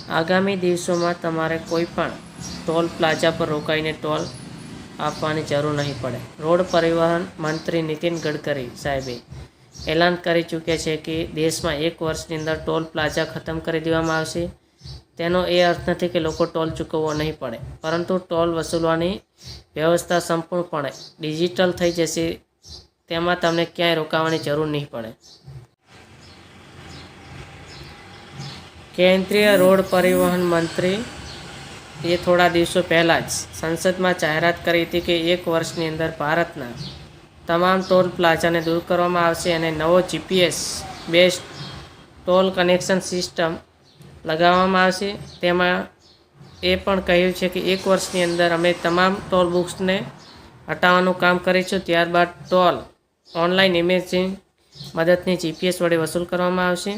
આગામી દિવસોમાં તમારે કોઈ પણ ટોલ પ્લાઝા પર રોકાઈને ટોલ આપવાની જરૂર નહીં પડે. રોડ પરિવહન મંત્રી નીતિન ગડકરી સાહેબે એલાન કરી ચૂક્યા છે કે દેશમાં 1 વર્ષની અંદર ટોલ પ્લાઝા ખતમ કરી દેવામાં આવશે. તેનો એ અર્થ નથી કે લોકો ટોલ ચૂકવવો નહીં પડે, પરંતુ ટોલ વસૂલવાની વ્યવસ્થા સંપૂર્ણપણે ડિજિટલ થઈ જશે. તેમાં તમને ક્યાંય રોકાવાની જરૂર નહીં પડે. કેન્દ્રીય રોડ પરિવહન મંત્રી એ થોડા દિવસો પહેલાં જ સંસદમાં જાહેરાત કરી હતી કે 1 વર્ષની અંદર ભારતના તમામ ટોલ પ્લાઝાને દૂર કરવામાં આવશે અને નવો GPS based toll connection system લગાવવામાં આવશે. તેમાં એ પણ કહ્યું છે કે 1 વર્ષની અંદર અમે તમામ ટોલ બુક્સને હટાવવાનું કામ કરીશું. ત્યારબાદ ટોલ ઓનલાઈન ઇમેજિંગ મદદની GPS વડે વસૂલ કરવામાં આવશે.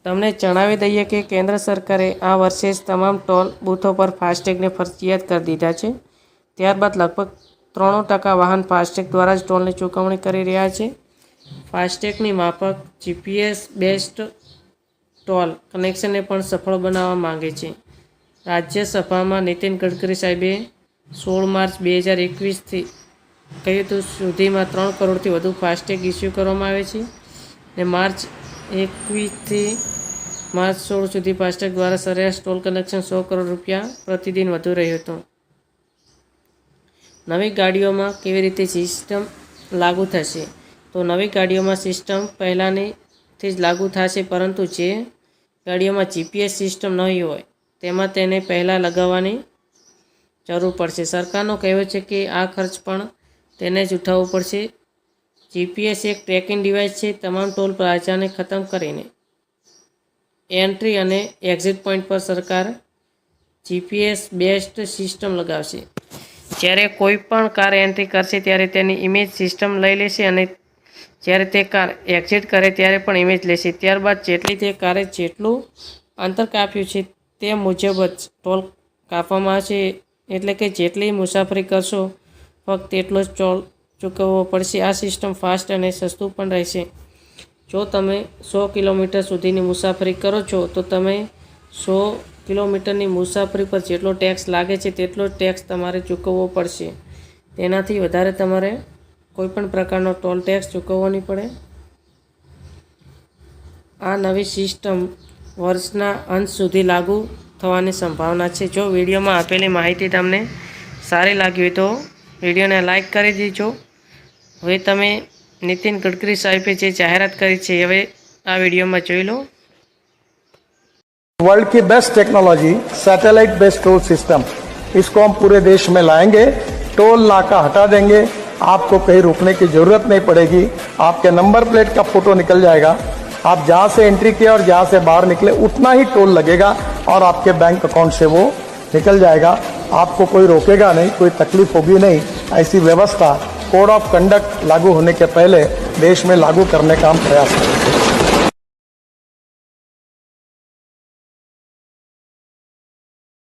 તમને જણાવી દઈએ કે કેન્દ્ર સરકારે આ વર્ષે જ તમામ ટોલ બૂથો પર ફાસ્ટેગને ફરજિયાત કરી દીધા છે. ત્યારબાદ લગભગ 93% વાહન ફાસ્ટેગ દ્વારા જ ટોલની ચૂકવણી કરી રહ્યા છે. ફાસ્ટેગની માફક GPS બેઝડ ટોલ કનેક્શનને પણ સફળ બનાવવા માંગે છે. રાજ્યસભામાં નીતિન ગડકરી સાહેબે 16 માર્ચ 2021થી કહ્યું હતું સુધીમાં 3 કરોડથી વધુ ફાસ્ટેગ ઇસ્યુ કરવામાં આવે છે અને માર્ચ 21થી માર્ચ 16 સુધી ફાસ્ટેગ દ્વારા સરેરાશ ટોલ કલેક્શન 100 કરોડ રૂપિયા પ્રતિદિન વધુ રહ્યું હતું. નવી ગાડીઓમાં કેવી રીતે સિસ્ટમ લાગુ થશે? તો નવી ગાડીઓમાં સિસ્ટમ પહેલાંથી જ લાગુ થશે, પરંતુ જે ગાડીઓમાં GPS સિસ્ટમ નહીં હોય તેમાં તેને પહેલાં લગાવવાની જરૂર પડશે. સરકારનું કહેવું છે કે આ ખર્ચ પણ તેને જ ઉઠાવવો પડશે. GPS એક ટ્રેકિંગ ડિવાઇસ છે. તમામ ટોલ પ્લાઝાને ખતમ કરીને એન્ટ્રી અને એક્ઝિટ પોઈન્ટ પર સરકાર GPS બેઝડ સિસ્ટમ લગાવશે. જ્યારે કોઈ પણ કાર એન્ટ્રી કરશે ત્યારે તેની ઇમેજ સિસ્ટમ લઈ લેશે અને જ્યારે તે કાર એક્ઝિટ કરે ત્યારે પણ ઇમેજ લેશે. ત્યારબાદ જેટલી તે કારે જેટલું અંતર કાપ્યું છે તે મુજબ જ ટોલ કાપવામાં આવશે. એટલે કે જેટલી મુસાફરી કરશો ફક્ત તેટલો જ ટોલ ચૂકવવો પડશે. આ સિસ્ટમ ફાસ્ટ અને સસ્તું પણ રહેશે. જો તમે 100 કિલોમીટર સુધીની મુસાફરી કરો છો તો તમે 100 કિલોમીટરની મુસાફરી પર જેટલો ટેક્સ લાગે છે તેટલો જ ટેક્સ તમારે ચૂકવવો પડશે. તેનાથી વધારે તમારે કોઈપણ પ્રકારનો ટોલ ટેક્સ ચૂકવવો નહીં પડે. આ નવી સિસ્ટમ વર્ષના અંત સુધી લાગુ થવાની સંભાવના છે. જો વિડીયોમાં આપેલી માહિતી તમને સારી લાગી હોય તો વિડીયોને લાઈક કરી દેજો. હવે તમે નીતિન ગડકરી સાહેબે જે જાહેરાત કરી છે હવે આ વિડીયોમાં જોઈ લો. वर्ल्ड की best technology satellite based toll system, इसको हम पूरे देश में लाएंगे. टोल नाका हटा देंगे, आपको कहीं रुकने की जरूरत नहीं पड़ेगी. आपके नंबर प्लेट का फोटो निकल जाएगा. आप जहां से एंट्री किया और जहां से बाहर निकले उतना ही टोल लगेगा और आपके बैंक अकाउंट से वो निकल जाएगा. आपको कोई रोकेगा नहीं, कोई तकलीफ होगी नहीं. ऐसी व्यवस्था कोड ऑफ कंडक्ट लागू होने के पहले देश में लागू करने का हम प्रयास करेंगे.